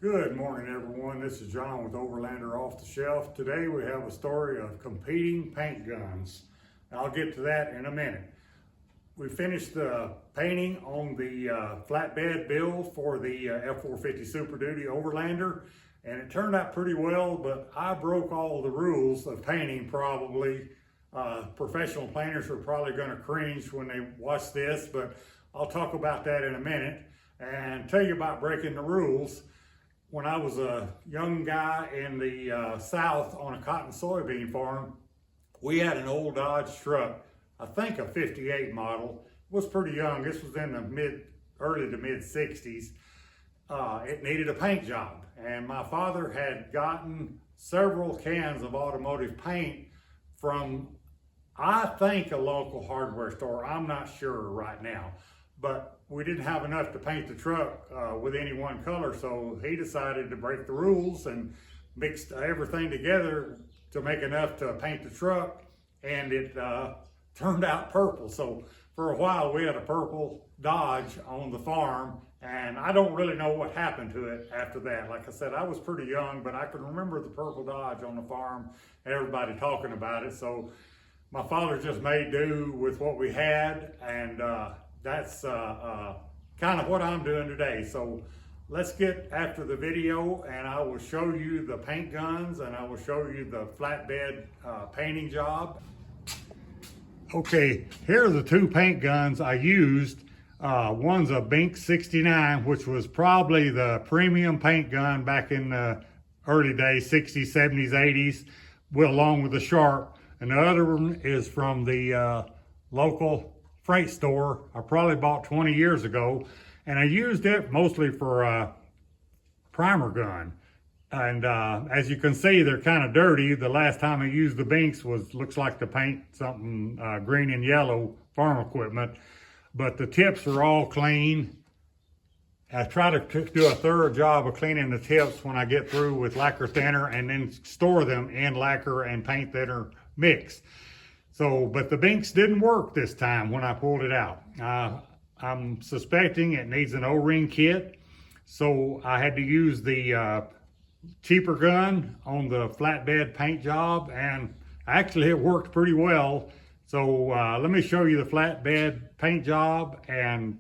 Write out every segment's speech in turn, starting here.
Good morning, everyone. This is John with Overlander Off the Shelf. Today we have a story of competing paint guns. I'll get to that in a minute. We finished the painting on the flatbed build for the F450 Super Duty Overlander, and it turned out pretty well, but I broke all the rules of painting probably. Professional painters are probably going to cringe when they watch this, but I'll talk about that in a minute and tell you about breaking the rules. When I was a young guy in the South on a cotton soybean farm, we had an old Dodge truck, I think a 58 model. It was pretty young. This was in the early to mid 60s. It needed a paint job, and my father had gotten several cans of automotive paint from, I think, a local hardware store. I'm not sure right now, but we didn't have enough to paint the truck with any one color, so he decided to break the rules and mixed everything together to make enough to paint the truck, and it turned out purple. So for a while we had a purple Dodge on the farm, and I don't really know what happened to it after that. Like I said, I was pretty young, but I can remember the purple Dodge on the farm, everybody talking about it. So my father just made do with what we had, and that's kind of what I'm doing today. So let's get after the video, and I will show you the paint guns, and I will show you the flatbed painting job. Okay, here are the two paint guns I used. One's a Bink 69, which was probably the premium paint gun back in the early days, 60s, 70s, 80s, along with the Sharp. And the other one is from the local freight store I probably bought 20 years ago, and I used it mostly for a primer gun. And as you can see, they're kind of dirty. The last time I used the Binks looks like to paint something green and yellow farm equipment, but the tips are all clean. I try to do a thorough job of cleaning the tips when I get through with lacquer thinner, and then store them in lacquer and paint thinner mix. So, but the Binks didn't work this time when I pulled it out. I'm suspecting it needs an O-ring kit, so I had to use the cheaper gun on the flatbed paint job, and actually it worked pretty well. So let me show you the flatbed paint job and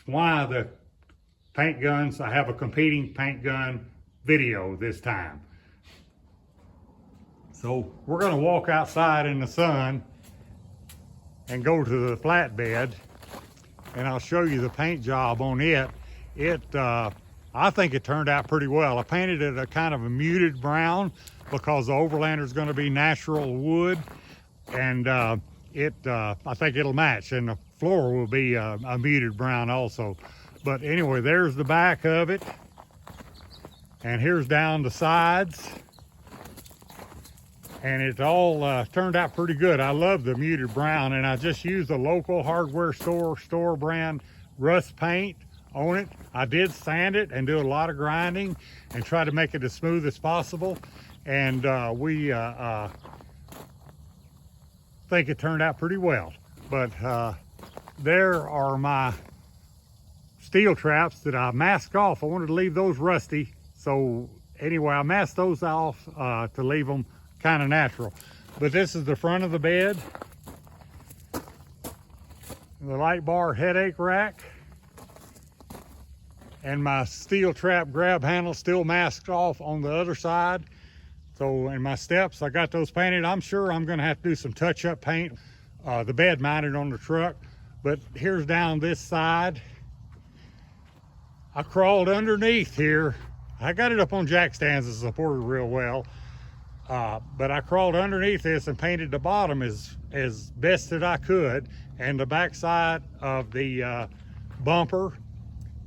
why the paint guns. I have a competing paint gun video this time. So we're going to walk outside in the sun and go to the flatbed, and I'll show you the paint job on it. I think it turned out pretty well. I painted it a kind of a muted brown because the Overlander is going to be natural wood, and I think it'll match, and the floor will be a muted brown also. But anyway, there's the back of it, and here's down the sides. And it all turned out pretty good. I love the muted brown, and I just used a local hardware store brand rust paint on it. I did sand it and do a lot of grinding and try to make it as smooth as possible. And we think it turned out pretty well. But there are my steel traps that I masked off. I wanted to leave those rusty. So anyway, I masked those off to leave them kind of natural. But this is the front of the bed, the light bar headache rack, and my steel trap grab handle still masked off on the other side. So, and my steps, I got those painted. I'm sure I'm gonna have to do some touch-up paint. The bed mounted on the truck, but here's down this side. I crawled underneath here. I got it up on jack stands and supported real well. But I crawled underneath this and painted the bottom as best that I could, and the back side of the bumper.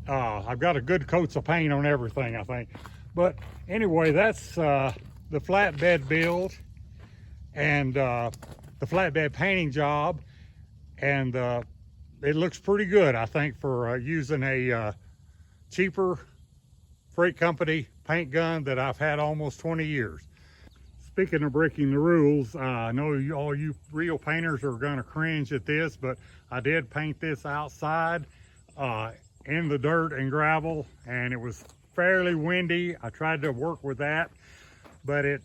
I've got a good coats of paint on everything, I think. But anyway, that's the flatbed build and the flatbed painting job, and it looks pretty good, I think, for using a cheaper freight company paint gun that I've had almost 20 years. Speaking of breaking the rules, I know all you real painters are going to cringe at this, but I did paint this outside in the dirt and gravel, and it was fairly windy. I tried to work with that, but it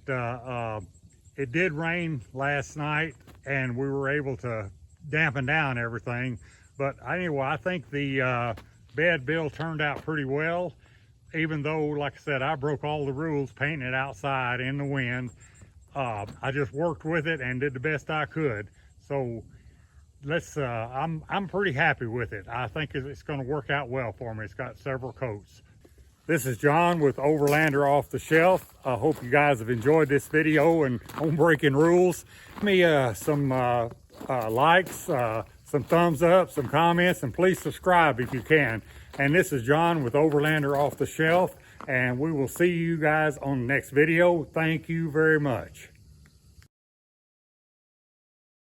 did rain last night and we were able to dampen down everything. But anyway, I think the bed build turned out pretty well, even though, like I said, I broke all the rules painting it outside in the wind. I just worked with it and did the best I could. So I'm pretty happy with it. I think it's going to work out well for me. It's got several coats. This is John with Overlander Off the Shelf. I hope you guys have enjoyed this video and on breaking rules. Give me some likes, some thumbs up, some comments, and please subscribe if you can. And this is John with Overlander Off the Shelf, and we will see you guys on the next video. Thank you very much.